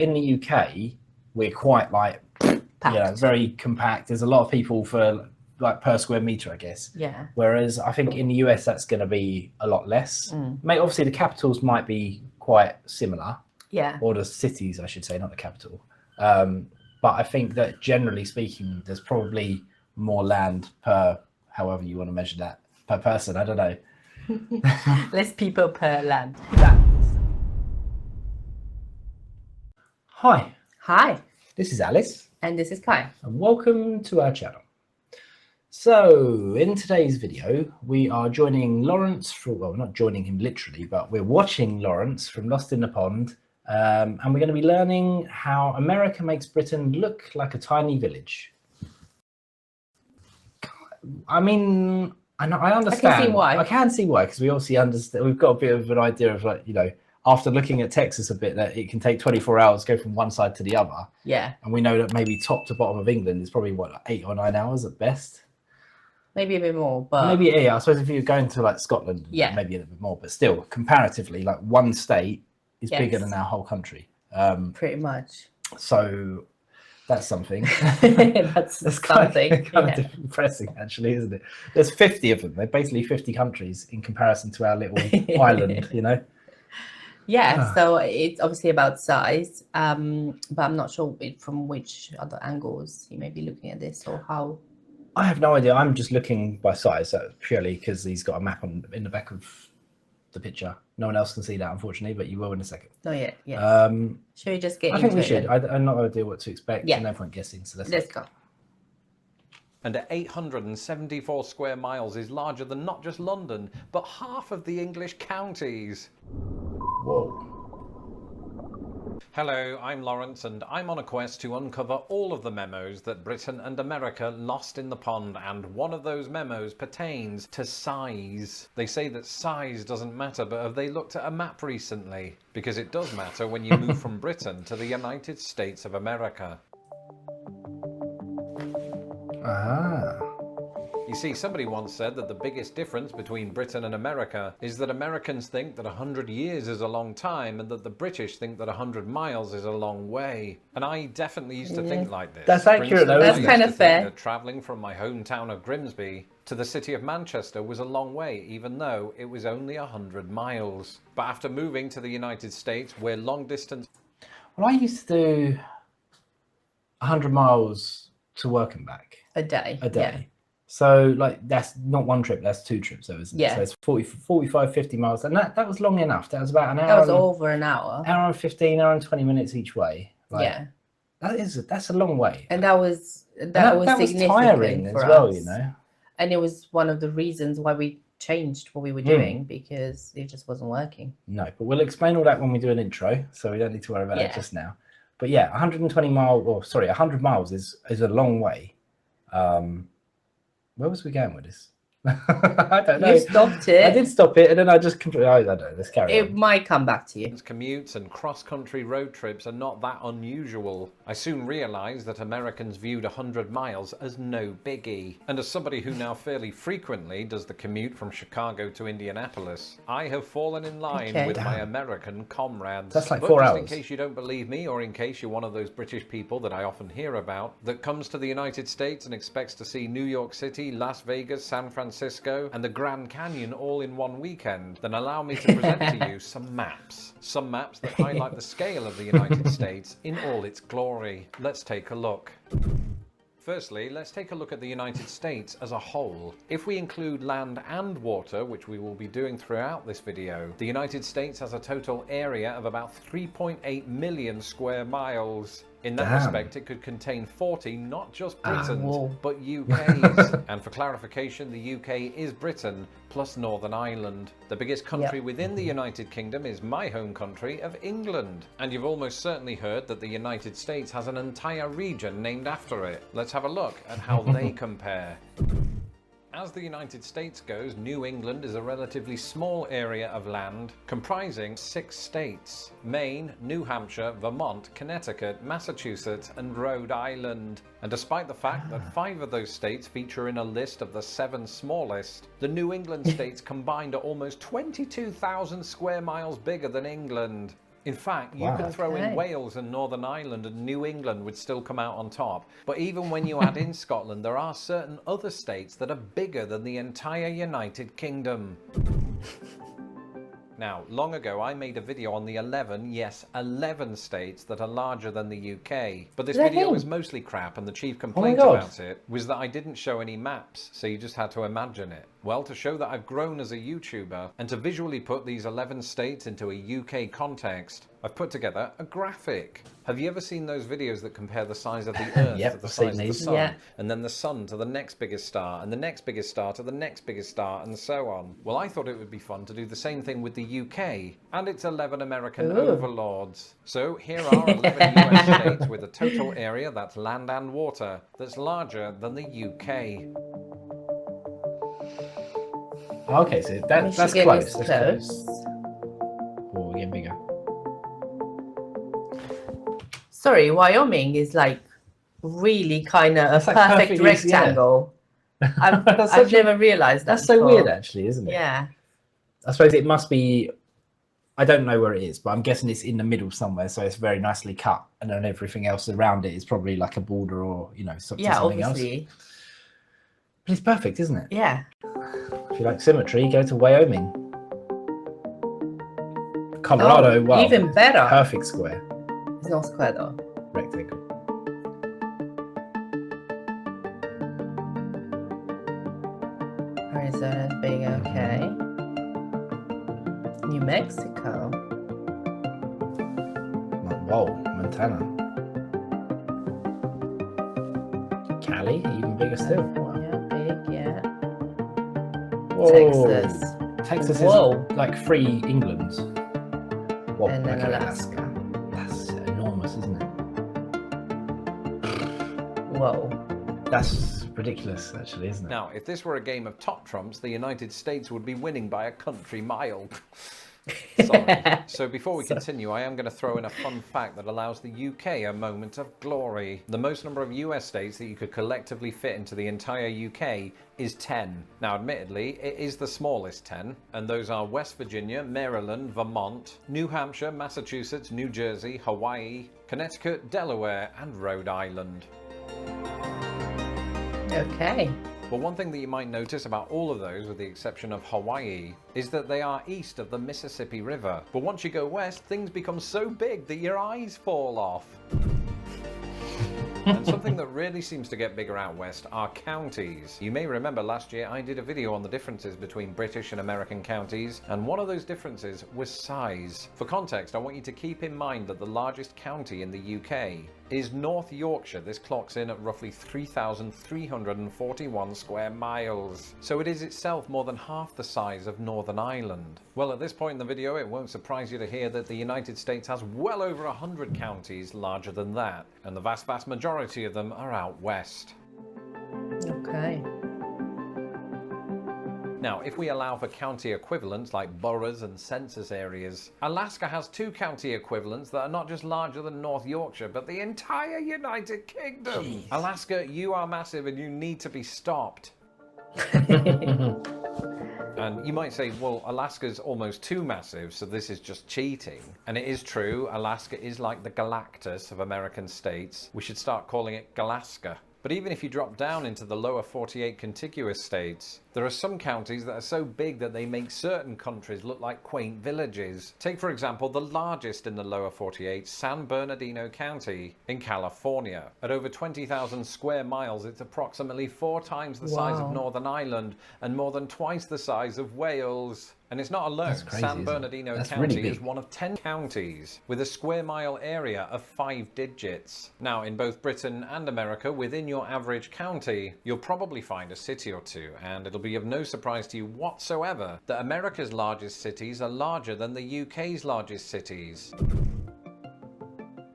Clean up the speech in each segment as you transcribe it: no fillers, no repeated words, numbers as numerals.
in the UK, we're quite like, very compact. There's a lot of people for like per square meter, I guess. Yeah. Whereas I think in the US, that's going to be a lot less. Obviously, the capitals might be quite similar. Yeah. Or the cities, I should say, not the capital. But I think that generally speaking, there's probably more land per, however you want to measure that, per person. I don't know. Less people per land. Hi. Hi. This is Alice. And this is Kai. And welcome to our channel. So in today's video, we are joining Lawrence from, well, not joining him literally, but we're watching Lawrence from Lost in the Pond. And we're going to be learning how America makes Britain look like a tiny village. I mean, I understand. I can see why. I can see why, because we obviously understand. We've got a bit of an idea of, like, after looking at Texas a bit, that it can take 24 hours to go from one side to the other. Yeah. And we know that maybe top to bottom of England is probably, what, 8 or 9 hours at best? Maybe a bit more, but... Maybe, yeah, I suppose if you're going to, like, Scotland, maybe a little bit more. But still, comparatively, like, one state is bigger than our whole country. Pretty much. So that's something. that's something. Kind of depressing, actually, isn't it? There's 50 of them. They're basically 50 countries in comparison to our little island, Yeah, so it's obviously about size, but I'm not sure from which other angles you may be looking at this or how. I have no idea. I'm just looking by size, purely because he's got a map in the back of the picture. No one else can see that, unfortunately, but you will in a second. Not yet. Yeah. Should we just get? I think we should. I'm not idea what to expect. Yeah. No point guessing. So let's go. And at 874 square miles is larger than not just London, but half of the English counties. Whoa. Hello, I'm Lawrence, and I'm on a quest to uncover all of the memos that Britain and America lost in the pond, and one of those memos pertains to size. They say that size doesn't matter, but have they looked at a map recently? Because it does matter when you move from Britain to the United States of America. Ah. You see, somebody once said that the biggest difference between Britain and America is that Americans think that 100 years is a long time and that the British think that 100 miles is a long way. And I definitely used to think like this. That's accurate, though. That's kind of fair. That travelling from my hometown of Grimsby to the city of Manchester was a long way, even though it was only 100 miles. But after moving to the United States, where long distance... Well, I used to do 100 miles to work and back. A day. Yeah. So, like, that's not one trip, that's 2 trips, though, isn't it? Yeah. So it's 45, 50 miles. And that was long enough. That was about an hour. That was over an hour. Hour and 15, hour and 20 minutes each way. Like, yeah. That's a long way. And that was significant tiring as well, And it was one of the reasons why we changed what we were doing, because it just wasn't working. No, but we'll explain all that when we do an intro, so we don't need to worry about that just now. But yeah, 100 miles is a long way. Where was we going with this? I don't know. You stopped it. I did stop it, and then I just completely... I don't know. Let's carry on. It might come back to you. Commutes and cross-country road trips are not that unusual. I soon realised that Americans viewed 100 miles as no biggie. And as somebody who now fairly frequently does the commute from Chicago to Indianapolis, I have fallen in line with my American comrades. That's like 4 hours. In case you don't believe me, or in case you're one of those British people that I often hear about, that comes to the United States and expects to see New York City, Las Vegas, San Francisco, and the Grand Canyon all in one weekend, then allow me to present to you some maps. Some maps that highlight the scale of the United States in all its glory. Let's take a look. Firstly, let's take a look at the United States as a whole. If we include land and water, which we will be doing throughout this video, the United States has a total area of about 3.8 million square miles. In that respect, it could contain 40, not just Britons, but UKs. And for clarification, the UK is Britain plus Northern Ireland. The biggest country within the United Kingdom is my home country of England. And you've almost certainly heard that the United States has an entire region named after it. Let's have a look at how they compare. As the United States goes, New England is a relatively small area of land comprising 6 states: Maine, New Hampshire, Vermont, Connecticut, Massachusetts, and Rhode Island. And despite the fact that 5 of those states feature in a list of the 7 smallest, the New England states combined are almost 22,000 square miles bigger than England. In fact, you Wow. could throw in Okay. Wales and Northern Ireland and New England would still come out on top. But even when you add in Scotland, there are certain other states that are bigger than the entire United Kingdom. Now, long ago, I made a video on the 11 states that are larger than the UK. But this video was mostly crap, and the chief complaint about it was that I didn't show any maps, so you just had to imagine it. Well, to show that I've grown as a YouTuber, and to visually put these 11 states into a UK context, I've put together a graphic. Have you ever seen those videos that compare the size of the Earth Yep, to the I've seen size of the these. Sun, Yeah. and then the Sun to the next biggest star, and the next biggest star to the next biggest star, and so on? Well, I thought it would be fun to do the same thing with the UK and its 11 American overlords. So here are 11 US states with a total area, that's land and water, that's larger than the UK. Okay, so that's Michigan close. is That's close. close. Oh, we're getting bigger. Sorry, Wyoming is like really kind of a It's like perfect perfectly- yeah. rectangle. I've such a- never realised that. That's so before. weird, actually, isn't it? Yeah. I suppose it must be. I don't know where it is, but I'm guessing it's in the middle somewhere, so it's very nicely cut, and then everything else around it is probably like a border or something Yeah, else. obviously. But it's perfect, isn't it? Yeah. If you like symmetry, go to Wyoming. Colorado, well, even better. perfect square, It's not square though. rectangle. Arizona's big, okay. New Mexico. Whoa, Montana. Cali, even bigger still. Wow. Yeah, big, yeah. Whoa. Texas. Texas Whoa. is like 3 Englands. Whoa, And then okay, Alaska. That's enormous, isn't it? Whoa. That's ridiculous, actually, isn't it? Now, if this were a game of top trumps, the United States would be winning by a country mile. Sorry. So before we continue, I am going to throw in a fun fact that allows the UK a moment of glory. The most number of US states that you could collectively fit into the entire UK is 10. Now, admittedly, it is the smallest 10, and those are West Virginia, Maryland, Vermont, New Hampshire, Massachusetts, New Jersey, Hawaii, Connecticut, Delaware, and Rhode Island. Okay. But one thing that you might notice about all of those, with the exception of Hawaii, is that they are east of the Mississippi River. But once you go west, things become so big that your eyes fall off. And something that really seems to get bigger out west are counties. You may remember last year I did a video on the differences between British and American counties, and one of those differences was size. For context, I want you to keep in mind that the largest county in the UK is North Yorkshire. This clocks in at roughly 3,341 square miles. So it is itself more than half the size of Northern Ireland. Well, at this point in the video, it won't surprise you to hear that the United States has well over 100 counties larger than that, and the vast majority of them are out west. Okay. Now, if we allow for county equivalents like boroughs and census areas, Alaska has 2 county equivalents that are not just larger than North Yorkshire, but the entire United Kingdom. Jeez. Alaska, you are massive and you need to be stopped. And you might say, well, Alaska's almost too massive, so this is just cheating. And it is true, Alaska is like the Galactus of American states. We should start calling it Galaska. But even if you drop down into the lower 48 contiguous states, there are some counties that are so big that they make certain countries look like quaint villages. Take, for example, the largest in the lower 48, San Bernardino County in California. At over 20,000 square miles, it's approximately 4 times the size of Wow. Northern Ireland and more than twice the size of Wales. And it's not alone. That's crazy, San isn't it? Bernardino That's County really is big. one of 10 counties with a square mile area of 5 digits. Now, in both Britain and America, within your average county, you'll probably find a city or two, and it'll be of no surprise to you whatsoever that America's largest cities are larger than the UK's largest cities.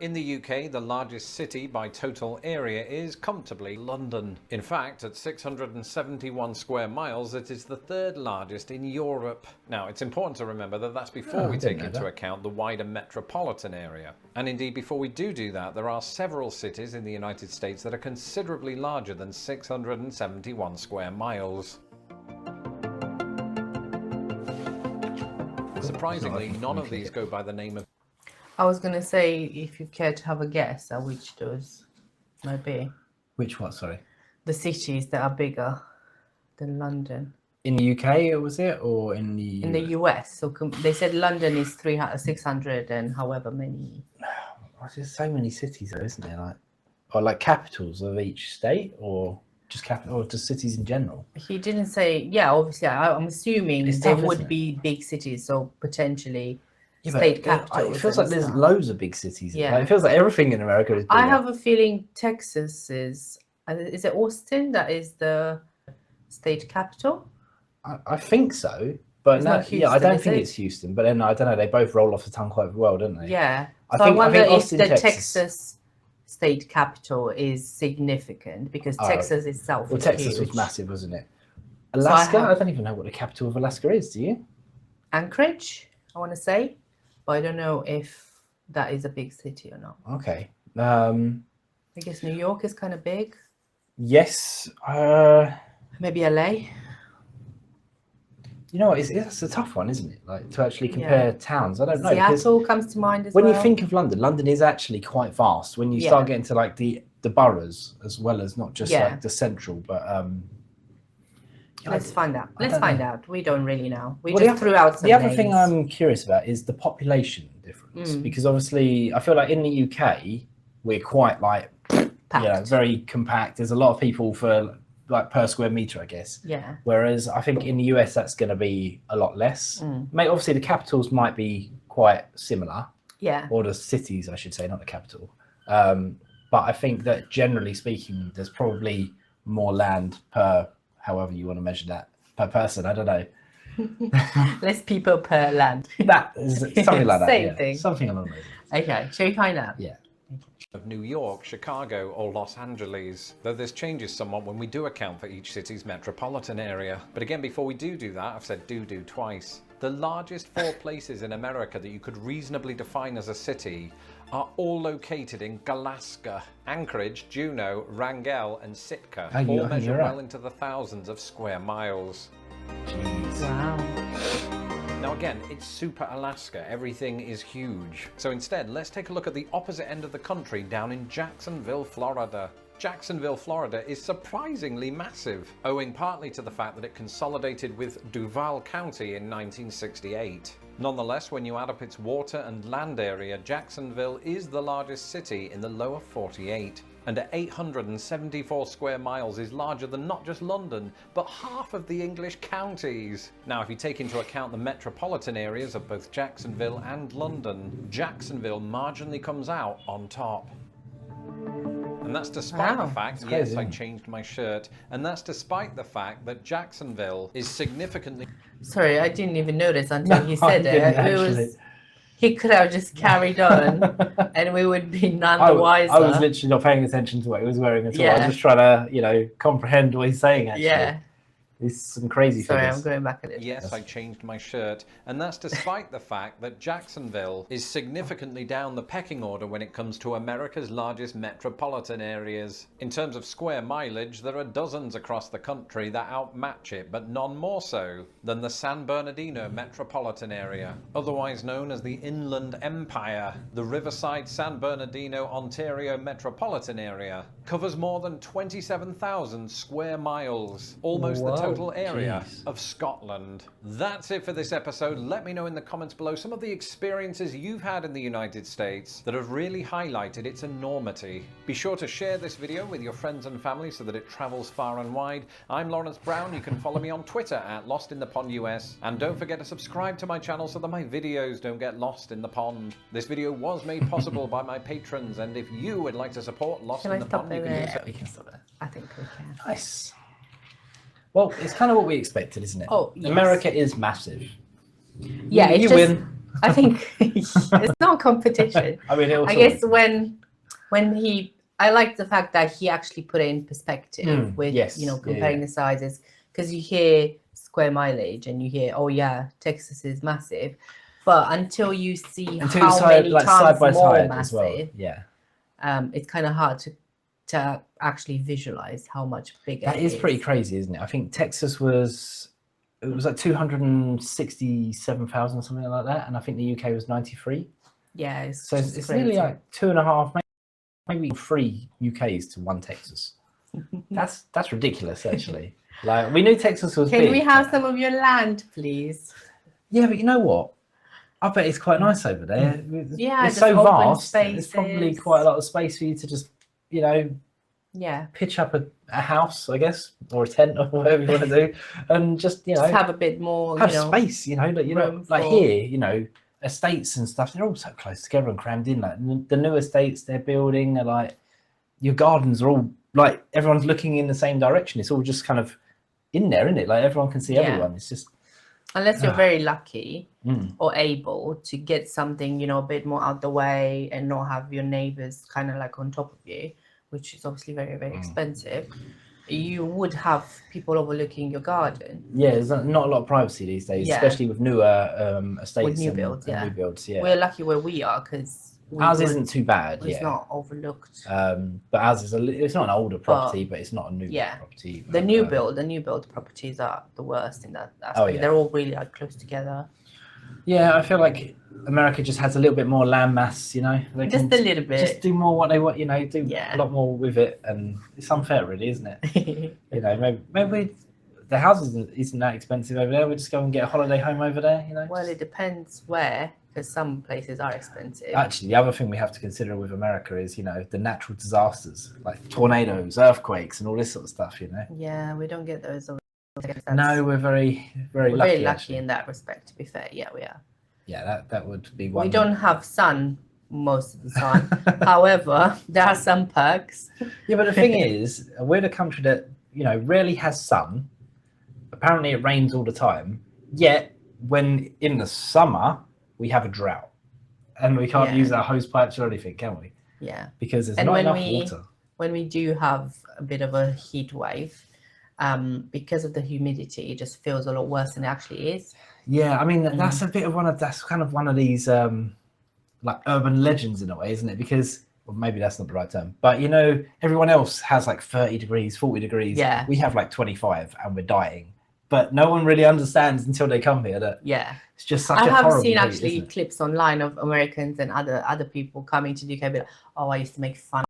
In the UK, the largest city by total area is comfortably London. In fact, at 671 square miles, it is the 3rd largest in Europe. Now, it's important to remember that that's before we I didn't take know into that. account the wider metropolitan area. And indeed, before we do that, there are several cities in the United States that are considerably larger than 671 square miles. Surprisingly, none of these go by the name of I was going to say, if you care to have a guess at which those might be. Which what? Sorry. The cities that are bigger than London. In the UK, was it, or in the US? So they said London is 600 and however many. There's so many cities, though, isn't there? Like, or like capitals of each state, or just capital, or just cities in general. He didn't say. Yeah, obviously, I'm assuming It's there tough, would isn't it? be big cities, so potentially Yeah, state but capitals. it feels like there's loads of big cities. Yeah. Like, it feels like everything in America is bigger. I have a feeling Texas is it Austin that is the state capital? I think so, but It's no, not yeah, I Houston, don't is think it? it's Houston. But then I don't know. They both roll off the tongue quite well, don't they? Yeah. I So think- I wonder if Austin, the Texas- Texas state capital is significant because Oh, Texas itself Well, is Texas huge. was massive, wasn't it? I Alaska. I have- don't even know what the capital of Alaska is. Do you? Anchorage, I want to say, but I don't know if that is a big city or not. Okay. I guess New York is kind of big. Yes. Maybe LA. You know what? It's a tough one, isn't it? Like to actually compare towns. I don't know. because Seattle comes to mind as when well. you think of London, London is actually quite vast. When you Yeah. start getting to like the boroughs as well as not just Yeah. like the central, but Let's find out. I Let's don't find know. out. We don't really know. We Well, just threw out some the other thing names. I'm curious about is the population difference, Mm. because obviously I feel like in the UK we're quite like Packed. very compact. There's a lot of people for like per square meter, I guess. Yeah. Whereas I think in the US that's going to be a lot less. Mm. Mate, obviously the capitals might be quite similar, Yeah. or the cities, I should say, not the capital. But I think that generally speaking, there's probably more land per, however you want to measure that, per person. I don't know. Less people per land. That is something like that. Same Yeah. thing. Something along those lines. Okay. Shall we find out? Yeah. Of New York, Chicago, or Los Angeles, though this changes somewhat when we do account for each city's metropolitan area. But again, before we do that, I've said do twice. The largest 4 places in America that you could reasonably define as a city are all located in Alaska. Anchorage, Juneau, Wrangell, and Sitka Oh, all measure you're well right. into the thousands of square miles. Jeez. Wow. Now again, it's super Alaska, everything is huge. So instead, let's take a look at the opposite end of the country down in Jacksonville, Florida. Jacksonville, Florida is surprisingly massive, owing partly to the fact that it consolidated with Duval County in 1968. Nonetheless, when you add up its water and land area, Jacksonville is the largest city in the lower 48. And at 874 square miles is larger than not just London, but half of the English counties. Now, if you take into account the metropolitan areas of both Jacksonville and London, Jacksonville marginally comes out on top. And that's despite Wow. the fact, That's crazy, yes, I isn't it? changed my shirt, and that's despite the fact that Jacksonville is significantly Sorry, I didn't even notice until No, he I said didn't it. It actually. was. He could have just carried on, and we would be none I the wiser. was literally not paying attention to what he was wearing at all. I Yeah. was just trying to, comprehend what he's saying, actually. Yeah. It's some crazy Sorry, figures. I'm going back a little. Yes, I changed my shirt, and that's despite the fact that Jacksonville is significantly down the pecking order when it comes to America's largest metropolitan areas. In terms of square mileage, there are dozens across the country that outmatch it, but none more so than the San Bernardino metropolitan area, otherwise known as the Inland Empire. The Riverside San Bernardino, Ontario metropolitan area covers more than 27,000 square miles, almost the Whoa, total area jeez. of Scotland. That's it for this episode. Let me know in the comments below some of the experiences you've had in the United States that have really highlighted its enormity. Be sure to share this video with your friends and family so that it travels far and wide. I'm Lawrence Brown. You can follow me on Twitter at LostInThePondUS. And don't forget to subscribe to my channel so that my videos don't get lost in the pond. This video was made possible by my patrons, and if you would like to support Lost Can in I the stop Pond, you can there? do so. We can stop there. I think we can. Nice. Well, it's kind of what we expected, isn't it? Oh, yes. America is massive. Yeah, you it's just. win. I think it's not competition. I mean, I guess when he, I like the fact that he actually put it in perspective with yes, comparing yeah. the sizes, because you hear square mileage and you hear, oh yeah, Texas is massive, but until you see how many times side by more side massive, as well. Yeah, it's kind of hard to actually visualize how much bigger. that it is pretty crazy, isn't it? I think Texas was like 267,000, something like that, and I think the UK was 93. Yeah, it's So just it's crazy. nearly like 2.5, maybe 3 UKs to 1 Texas. That's ridiculous, actually. Like, we knew Texas was big. Can we have but- some of your land, please? Yeah, but you know what? I bet it's quite nice over there. Yeah, it's just so open vast. There's probably spaces. quite a lot of space for you to just, you know, Yeah, pitch up a house, I guess, or a tent or whatever you want to do, and just, you know, just have a bit more, have you know, space. You know, like, you know, room like for- here, you know, estates and stuff. They're all so close together and crammed in. Like the new estates they're building are like, your gardens are all like, everyone's looking in the same direction. It's all just kind of in there, isn't it? Like everyone can see Yeah. everyone. It's just, unless you're very lucky mm. or able to get something, you know, a bit more out the way and not have your neighbors kind of like on top of you, which is obviously very, very expensive. You would have people overlooking your garden. Yeah, there's not a lot of privacy these days, Yeah. especially with newer estates With new and, builds, and yeah. new builds. Yeah, We're lucky where we are because ours isn't too bad. it's Yeah, not overlooked. but ours is it's not an older property, but it's not a new yeah. property. The but, new build properties are the worst in that aspect. Oh, yeah. They're all really like close together. Yeah, I feel like America just has a little bit more land mass, you know. They Just can a little bit. just do more what they want, you know, do Yeah. a lot more with it, and it's unfair, really, isn't it? You know, maybe the houses isn't that expensive over there. We just go and get a holiday home over there, you know. Well, it depends where, because some places are expensive. Actually, the other thing we have to consider with America is, you know, the natural disasters like tornadoes, earthquakes, and all this sort of stuff. You know. Yeah, we don't get those. No, we're very, very we're lucky. very lucky actually. in that respect. To be fair, yeah, we are. Yeah, that would be one. We don't have sun most of the time. However, there are some perks. Yeah, but the thing is, we're the country that, you know, rarely has sun. Apparently, it rains all the time. Yet, when in the summer we have a drought, and we can't Yeah. use our hose pipes or anything, can we? Yeah. Because there's And not when enough we- water. When we do have a bit of a heat wave, because of the humidity, it just feels a lot worse than it actually is. Yeah, I mean that's a bit of that's kind of one of these like urban legends in a way, isn't it? Because, well, maybe that's not the right term, but you know, everyone else has like 30 degrees, 40 degrees. Yeah. We have like 25 and we're dying. But no one really understands until they come here that Yeah. it's just such I a have horrible seen heat, actually isn't it? clips online of Americans and other people coming to the UK, be like, oh, I used to make fun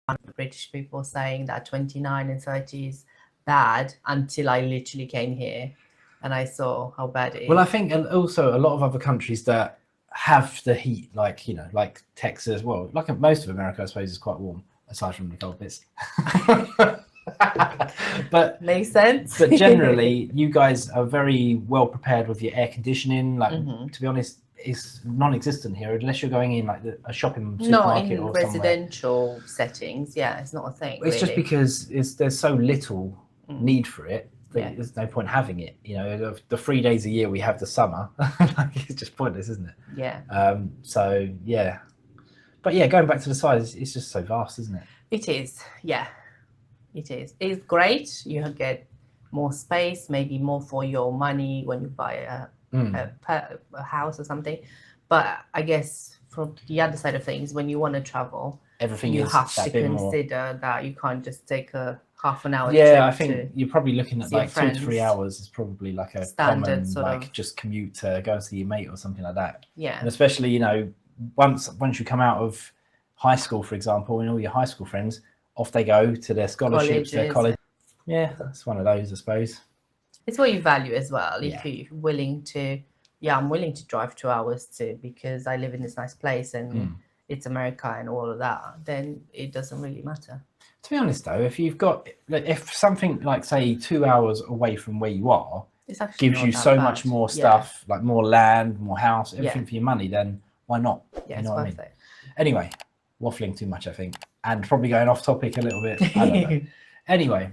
of British people saying that 29 and 30 is bad until I literally came here and I saw how bad it is. Well, I think also a lot of other countries that have the heat, like, you know, like Texas, well, like most of America, I suppose, is quite warm, aside from the cold bits. but Makes sense. but generally, you guys are very well prepared with your air conditioning. Like, Mhm. to be honest, it's non-existent here unless you're going in like a shopping Not supermarket in or somewhere. residential settings. Yeah, it's not a thing. It's just really. because there's so little need for it. Yeah. There's no point having it. You know, the 3 days a year we have the summer, like, it's just pointless, isn't it? Yeah. So yeah, but yeah, going back to the size, it's just so vast, isn't it? It is, yeah, it is. It's great. You get more space, maybe more for your money when you buy a house or something. But I guess from the other side of things, when you want to travel, Everything you is have that to bit more. consider that you can't just take a half an hour Yeah, trip I think to you're probably looking at see your like 2 to 3 friends. hours is probably like a Standard common sort like of. just commute to go and see your mate or something like that. Yeah, And especially, you know, once you come out of high school, for example, and all your high school friends, off they go to their scholarships, their Colleges. college. Yeah, that's one of those, I suppose. it's what you value as well. Yeah. If you're willing to, yeah, I'm willing to drive 2 hours to because I live in this nice place and it's America and all of that, then it doesn't really matter. To be honest, though, if you've got, like, if something like, say, 2 hours away from where you are It's actually gives not you that so bad. much more Yeah. stuff, like more land, more house, everything Yeah. for your money, then why not? Yeah, You it's know what I worth mean? it. Anyway, waffling too much, I think, and probably going off topic a little bit. I don't know. Anyway,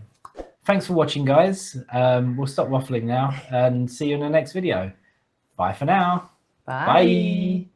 thanks for watching, guys. We'll stop waffling now and see you in the next video. Bye for now. Bye. Bye.